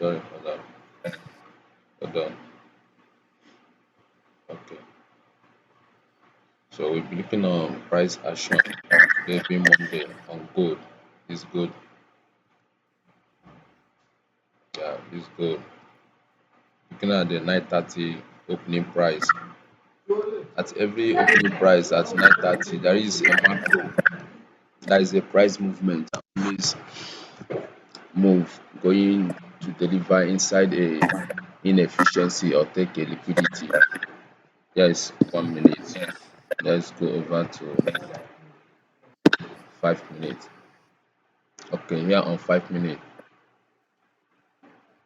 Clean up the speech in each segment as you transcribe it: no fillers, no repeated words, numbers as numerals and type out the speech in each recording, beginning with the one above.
Sorry for that. Hold on. Okay. So we'll be looking on price action today being Monday on gold. This gold, yeah, this gold. Looking at the 9:30 opening price. At every opening price at 9:30, there is a macro. That is a price movement that always move going to deliver inside a inefficiency or take a liquidity. Yes, 1 minute. Let's go over to 5 minutes. Okay, here on 5 minutes,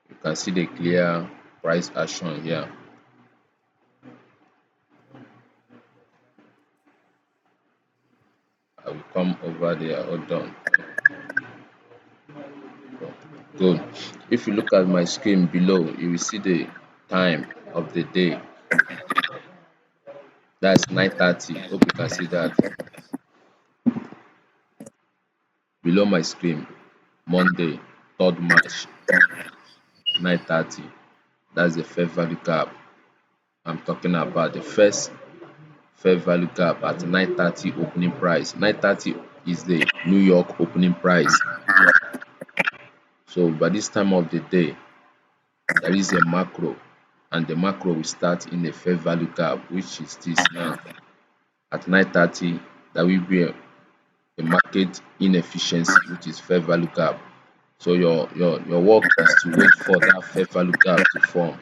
you can see the clear price action here. I will come over there. Hold on. Good. If you look at my screen below, you will see the time of the day. That's 9:30. Hope you can see that below my screen. Monday, 3rd March, 9:30. That's the fair value gap. I'm talking about the first fair value gap at 9:30 opening price. 9:30 is the New York opening price. So by this time of the day, there is a macro, and the macro will start in a fair value gap, which is this now. At 9:30, there will be a market inefficiency, which is fair value gap. So your work is to wait for that fair value gap to form.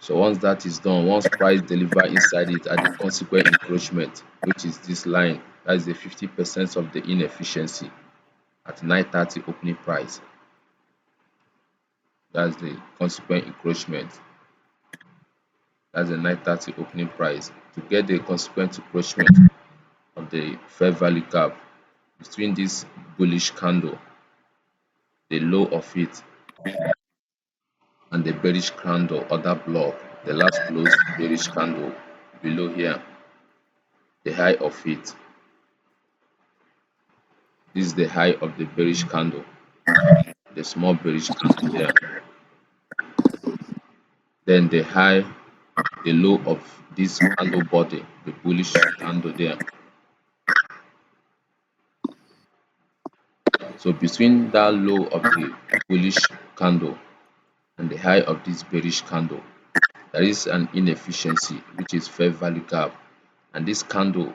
So once that is done, once price deliver inside it at the consequent encroachment, which is this line, that is the 50% of the inefficiency at 9:30 opening price. That's the consequent encroachment. That's the 9:30 opening price. To get the consequent encroachment of the fair value gap between this bullish candle, the low of it, and the bearish candle or that block, the last close bearish candle below here, the high of it. This is the high of the bearish candle, the small bearish candle here. Then the high, the low of this candle body, the bullish candle there. So between that low of the bullish candle and the high of this bearish candle, there is an inefficiency, which is fair value gap. And this candle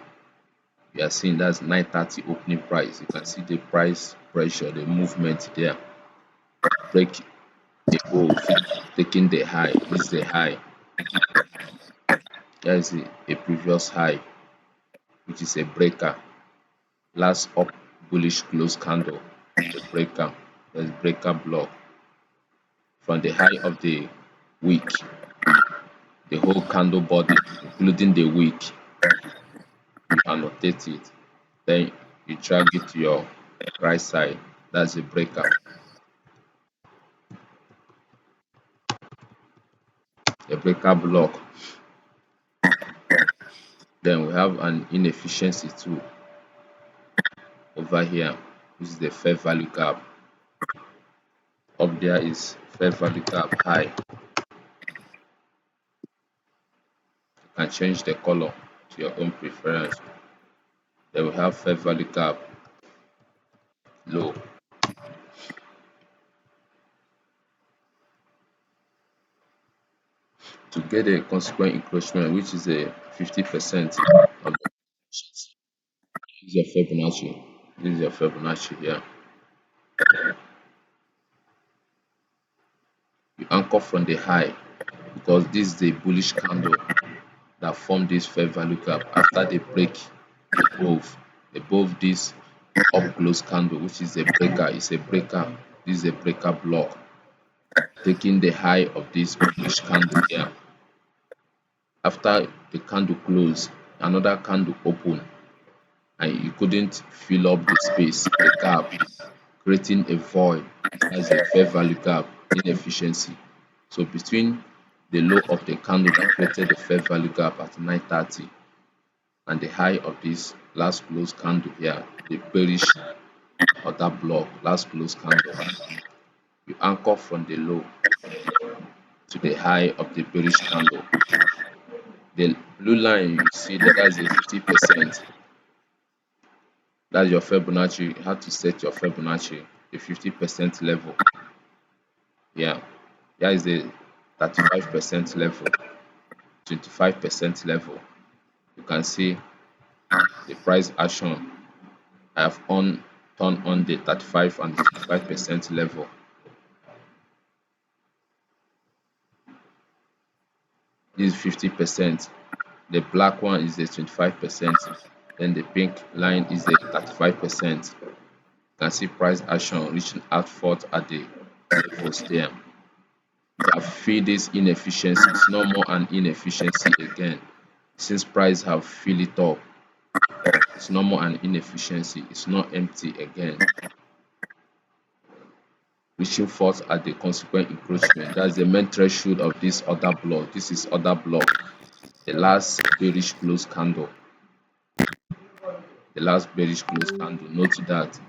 we are seeing, that's 9:30 opening price. You can see the price pressure, the movement there. Break the above, taking the high. This is the high. There is a previous high, which is a breaker. Last up bullish close candle, the breaker. There's breaker block from the high of the week, the whole candle body, including the week. You annotate it. Then you drag it to your right side. That's the breaker. The breaker block. Then we have an inefficiency too over here, which is the fair value gap. Up there is fair value gap high. You can change the color to your own preference. Then we have fair value gap low. To get a consequent encroachment, which is a 50% of the efficiency. This is your Fibonacci. This is your Fibonacci here. You anchor from the high because this is the bullish candle that formed this fair value gap after they break above this up close candle, which is a breaker. It's a breaker. This is a breaker block taking the high of this bullish candle here. After the candle close, another candle open, and you couldn't fill up the space, the gap, creating a void as a fair value gap inefficiency. So between the low of the candle that created the fair value gap at 9:30 and the high of this last close candle here, the bearish or that block, last close candle, You anchor from the low to the high of the bearish candle. The blue line you see there, that's a 50%. That's your Fibonacci. You have to set your Fibonacci a 50% level. Yeah, here is the 35% level, 25% level. You can see the price action. I have turned on the 35 and the 25% level. This is 50%. The black one is the 25%. Then the pink line is the 35%. You can see price action reaching out forth at the levels there. You have filled this inefficiency. It's no more an inefficiency again. Since price have filled it up, it's no more an inefficiency. It's not empty again. Reaching forth at the consequent encroachment. That's the main threshold of this other block. This is other block. The last bearish close candle. The last bearish close candle. Note that.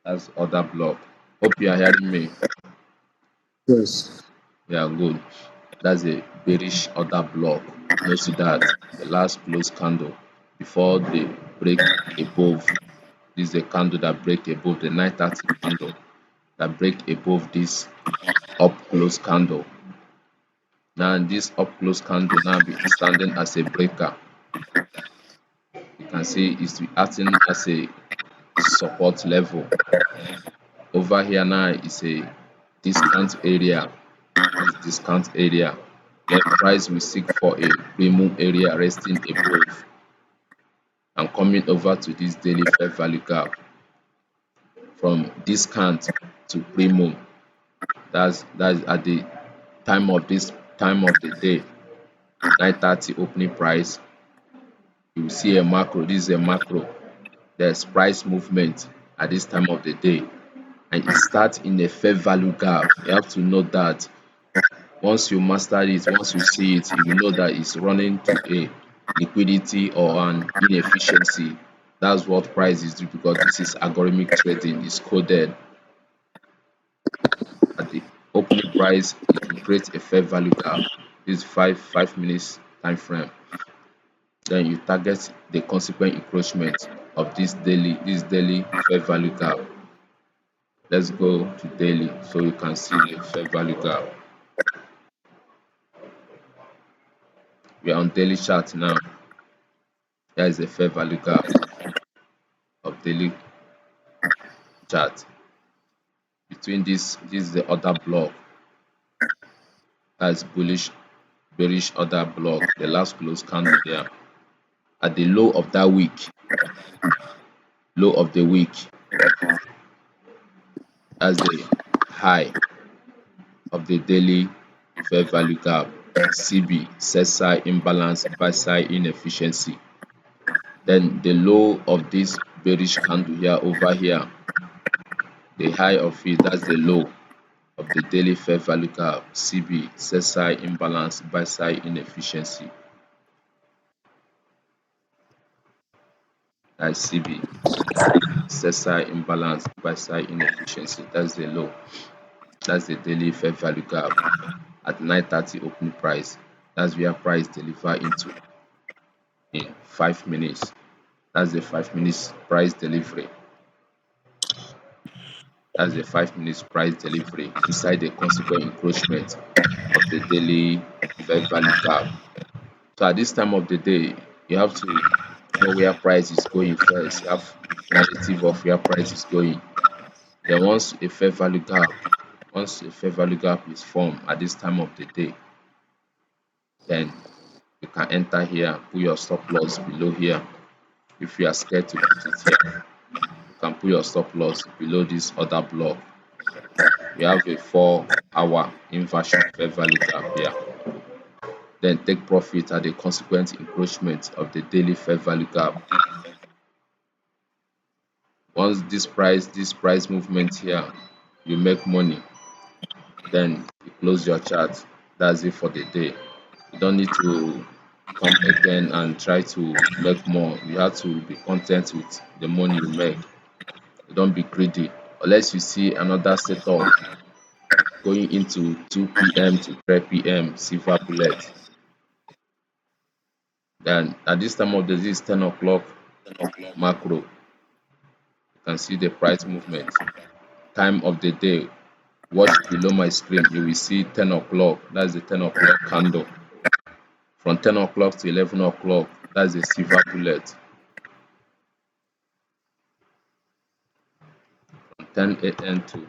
That's other block. Hope you are hearing me. Yes. Yeah, good. That's a bearish order block. Notice that the last close candle before they break above. This is a candle that break above the 930 candle that break above this up close candle. Now this up close candle now be standing as a breaker. You can see it's acting as a support level. Over here now is a discount area. This discount area. Then price will seek for a premium area resting above and coming over to this daily fair value gap from discount to premium. That's at the time of the day, 930 opening price. You will see a macro. This is a macro. There's price movement at this time of the day, and it starts in a fair value gap. You have to know that once you master it, once you see it, you will know that it's running to a liquidity or an inefficiency. That's what price is due because this is algorithmic trading. It's coded at the opening price. It will create a fair value gap. This is five minutes time frame. Then you target the consequent encroachment of this daily fair value gap. Let's go to daily so you can see the fair value gap. We are on daily chart now. There is a fair value gap of daily chart. Between this is the other block. That's bullish, bearish other block. The last close candle there. At the low of that week, low of the week, that's the high of the daily fair value gap. CB, set side imbalance, buy side inefficiency. Then the low of this bearish candle here over here, the high of it, that's the low of the daily fair value gap. CB, set side imbalance, buy side inefficiency. That's CB, set side imbalance, buy side inefficiency. That's the low. That's the daily fair value gap at 930 opening price. That's where price deliver into in 5 minutes. That's the 5 minutes price delivery. That's the 5 minutes price delivery inside the consequent encroachment of the daily fair value gap. So at this time of the day, you have to know where price is going first. You have narrative of where price is going. Then once a fair value gap is formed at this time of the day, then you can enter here, put your stop loss below here. If you are scared to put it here, you can put your stop loss below this other block. We have a 4-hour inversion fair value gap here. Then take profit at the consequent encroachment of the daily fair value gap. Once this price movement here, you make money, then you close your chart. That's it for the day. You don't need to come again and try to make more. You have to be content with the money you make. Don't be greedy unless you see another setup going into 2 p.m. to 3 p.m. silver bullet. Then at this time of the day, this 10 o'clock macro. You can see the price movement. Time of the day, watch below my screen. You will see 10 o'clock. That's the 10 o'clock candle. From 10 o'clock to 11 o'clock, that's the silver bullet. From 10 a.m. to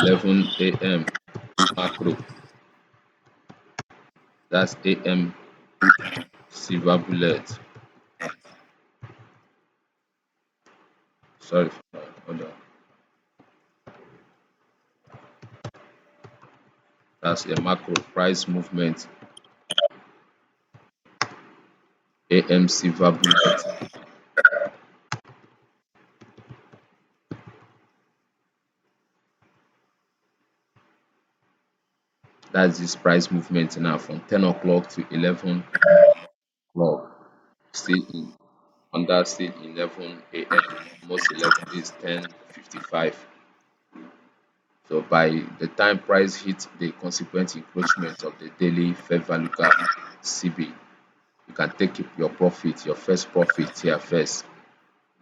11 a.m. macro, that's a.m. silver bullet. Sorry for that. Hold on. That's a macro price movement. A.m. silver bullet. That's this price movement now from 10 o'clock to 11 o'clock. Still in under still 11 a.m. Almost 11 is 10:55. So by the time price hits the consequent encroachment of the daily fair value gap CB, you can take your profit, your first profit here first.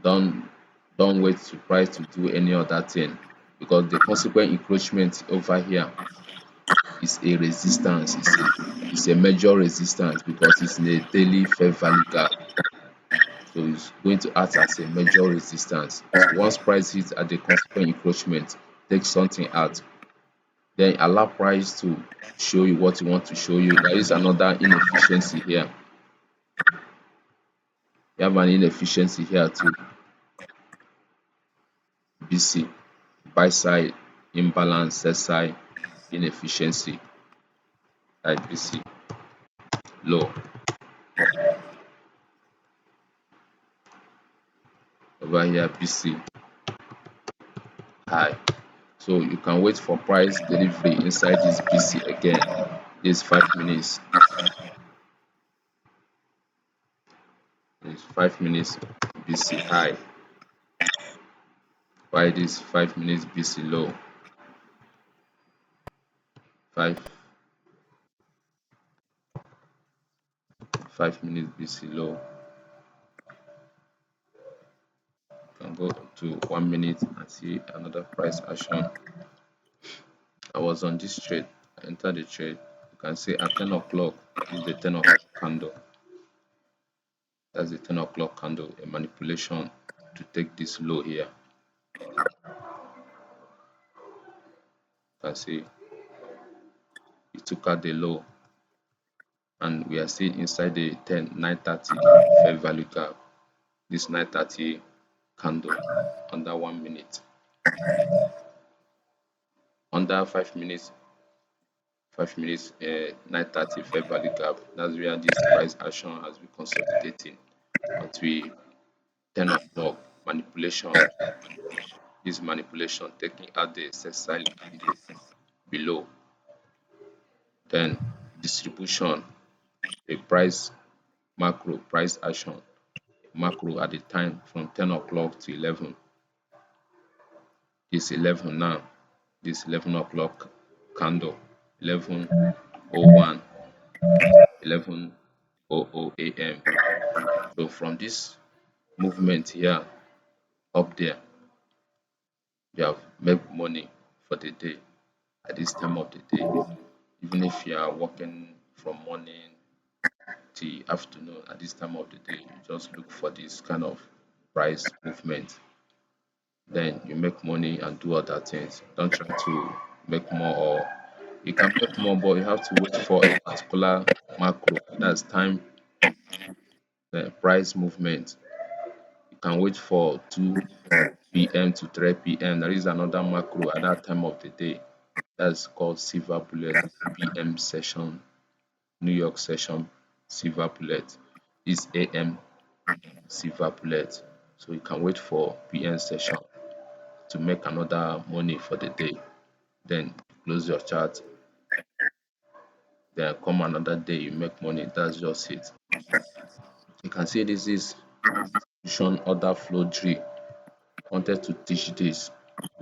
Don't don't wait to price to do any other thing because the consequent encroachment over here is a resistance. It's a major resistance because it's in a daily fair value gap. So it's going to act as a major resistance. So once price hits at the consequent encroachment, take something out, then allow price to show you what you want to show you. There is another inefficiency here. You have an inefficiency here too. BC, buy side imbalance, sell side inefficiency, like BC low. Over here BC high. So you can wait for price delivery inside this BC again. This 5 minutes, this 5 minutes BC high. Why this 5 minutes BC low? 5 5 minutes BC low. You can go to 1 minute and see another price action. I was on this trade. I entered the trade. You can see at 10 o'clock is the 10 o'clock candle. That's the 10 o'clock candle, a manipulation to take this low here. You can see it took out the low and we are still inside the 930 fair value gap. This 930 candle under 1 minute. Under 5 minutes, 5 minutes, 930 fair value gap. That's where this price action has been consolidating until 10 o'clock manipulation. This manipulation taking out the sell liquidity below. Then distribution, a price macro price action macro at the time from 10 o'clock to 11. It's 11 now. This 11 o'clock candle 11:01, 11:00 a.m. So from this movement here up there, you have made money for the day at this time of the day. Even if you are working from morning till afternoon at this time of the day, you just look for this kind of price movement. Then you make money and do other things. Don't try to make more, or you can make more, but you have to wait for a particular macro. That's time price movement. You can wait for 2 p.m. to 3 p.m. There is another macro at that time of the day. That's called silver bullet PM session, New York session, silver bullet. Is AM silver bullet. So you can wait for PM session to make another money for the day. Then close your chart. Then come another day, you make money. That's just it. You can see this is distribution order flow tree. Wanted to teach this.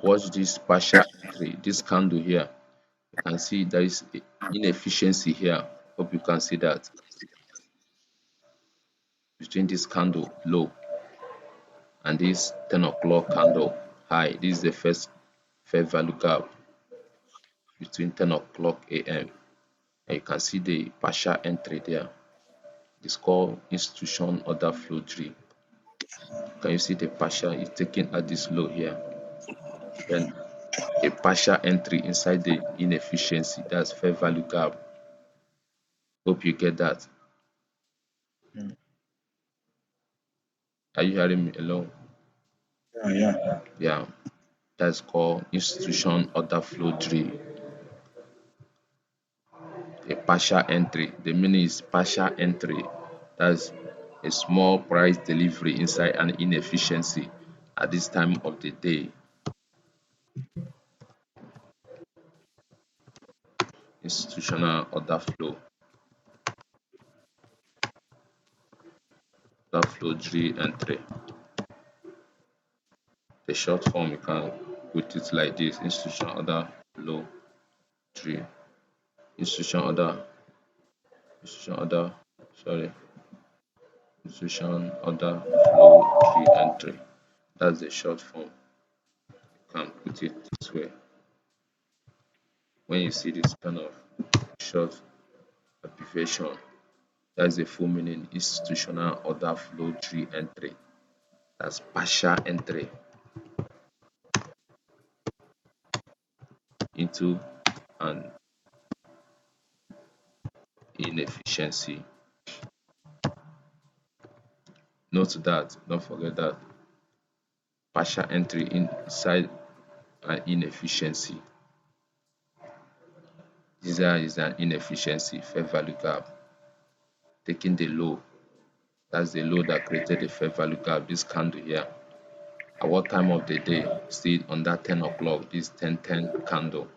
Watch this partial entry, this candle here. You can see there is inefficiency here. Hope you can see that between this candle low and this 10 o'clock candle high. This is the first fair value gap between 10 o'clock a.m. And you can see the partial entry there. It's called institution order flow tree. Can you see the partial is taken at this low here? Then a partial entry inside the inefficiency. That's fair value gap. Hope you get that. Mm. Are you hearing me alone? Yeah, yeah. Yeah, that's called institution order flow tree. A partial entry. The meaning is partial entry. That's a small price delivery inside an inefficiency at this time of the day. Institutional order flow tree entry. The short form you can put it like this: institutional order flow tree. Institution order, institution order, sorry, institution order flow tree entry. That's the short form. You can put it this way. When you see this kind of short abbreviation, that's the full meaning: institutional order flow tree entry. That's partial entry into an inefficiency. Note that, don't forget that partial entry inside an inefficiency. This is an inefficiency, fair value gap. Taking the low, that's the low that created the fair value gap. This candle here. At what time of the day? Still on that 10 o'clock, this 10:10 candle.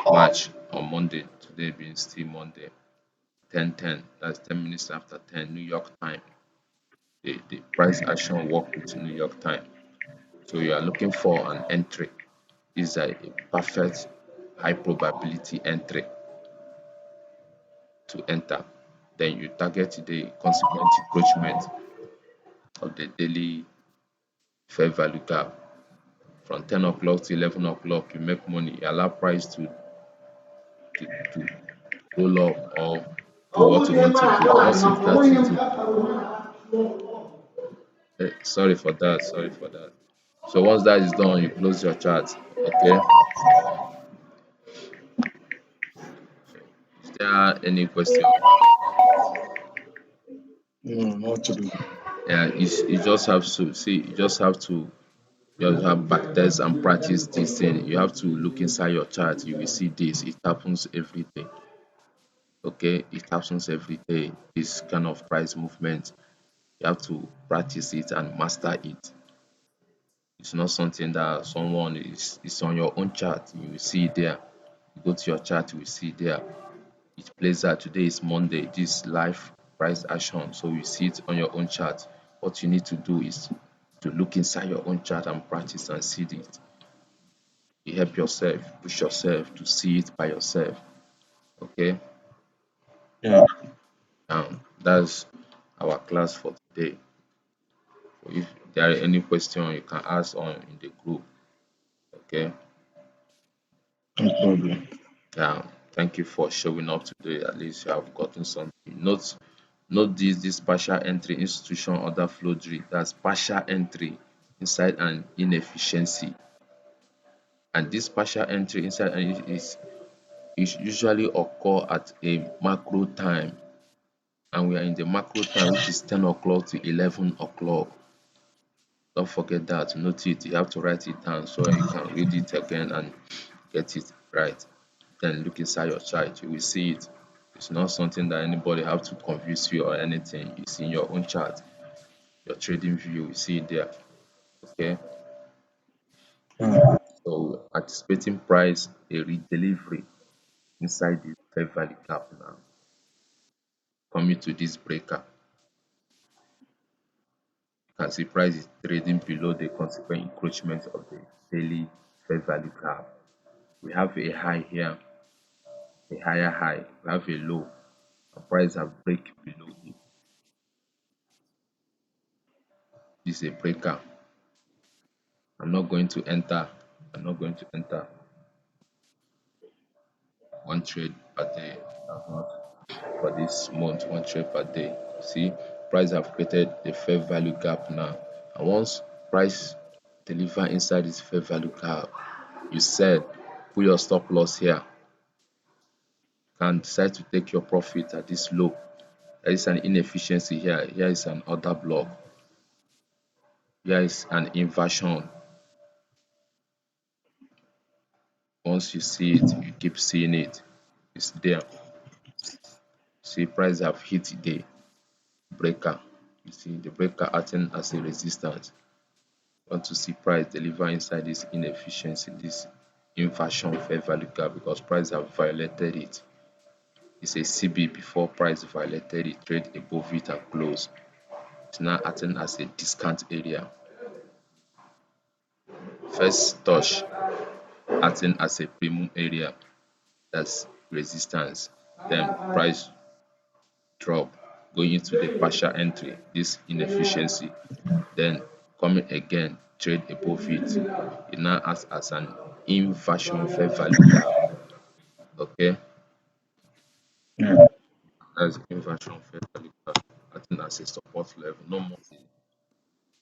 March on Monday, today being still Monday. 10:10, that's 10 minutes after 10 New York time. The price action work with New York time. So you are looking for an entry. This is a perfect high probability entry to enter. Then you target the consequent encroachment of the daily fair value gap. From 10 o'clock to 11 o'clock, you make money. You allow price to roll up or do what you want to do. Once you've got sorry for that. Sorry for that. So once that is done, you close your chart. Okay. Is there any question? Not to be. Yeah, you just have to see. You just have backtest and practice this thing. You have to look inside your chart. You will see this. It happens every day. Okay, it happens every day. This kind of price movement. You have to practice it and master it. It's not something that someone is on your own chart. You will see it there. You go to your chart, you will see it there. It plays that today is Monday, this live price action. So you see it on your own chart. What you need to do is to look inside your own chart and practice and see it. You help yourself, push yourself to see it by yourself. Okay. Yeah. That's our class for today. So if there are any question you can ask on in the group. Okay. No problem. Thank you for showing up today. At least you have gotten something. Note this partial entry institution order flow tree. That's partial entry inside an inefficiency. And this partial entry inside is usually occur at a macro time. And we are in the macro time, which is 10 o'clock to 11 o'clock. Don't forget that. Note it. You have to write it down so you can read it again and get it right. Then look inside your chart. You will see it. It's not something that anybody have to convince you or anything. It's in your own chart, your trading view. You see it there. Okay. Yeah. So anticipating price a redelivery inside the fair value gap now. Coming to this breaker. can see price is trading below the consequent encroachment of the daily fair value gap. We have a high here, a higher high. We have a low, and price have break below it. This is a breaker. I'm not going to enter. I'm not going to enter one trade per day. That's not for this month. One trade per day. See, price have created a fair value gap now. And once price deliver inside this fair value gap, you said put your stop loss here. You can decide to take your profit at this low. There is an inefficiency here. Here is an order block. Here is an inversion. Once you see it, you keep seeing it. It's there. See, price have hit the breaker. You see the breaker acting as a resistance. You want to see price deliver inside this inefficiency, this inversion fair value gap because price have violated it. It's a CB before price violated it, trade above it and close. It's now acting as a discount area. First touch acting as a premium area, that's resistance. Then price drop going into the partial entry, this inefficiency. Then coming again, trade above it. It now acts as an inversion fair value gap. Okay, Yeah. that's inversion fair value gap acting as a support level, no more the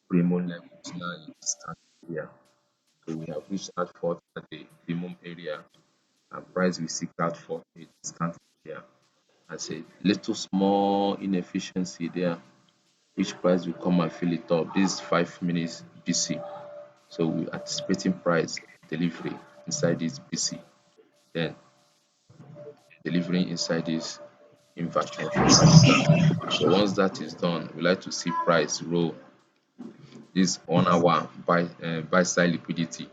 premium level. It's now a discount area. So we have reached out for the premium area and price we seek out for a discount area. As a little small inefficiency there, which price will come and fill it up. This is 5 minutes BC. So we're anticipating price delivery inside this BC, then delivering inside this inversion fair value gap. So once that is done, we like to see price roll this 1 hour buy side liquidity,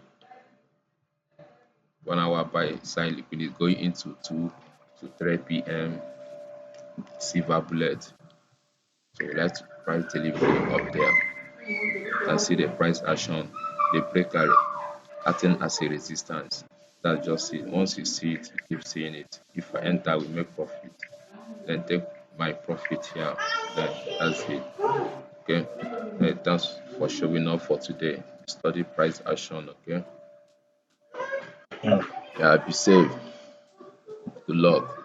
1 hour buy side liquidity going into 2 to 3 p.m. silver bullet. So we like to price delivery up there. You can see the price action, the breaker acting as a resistance. That's just it. Once you see it, you keep seeing it. If I enter, we make profit. Then take my profit here. Then that's it. Okay. Thanks for showing up for today. Study price action. Okay. Yeah. Yeah, be safe. Good luck.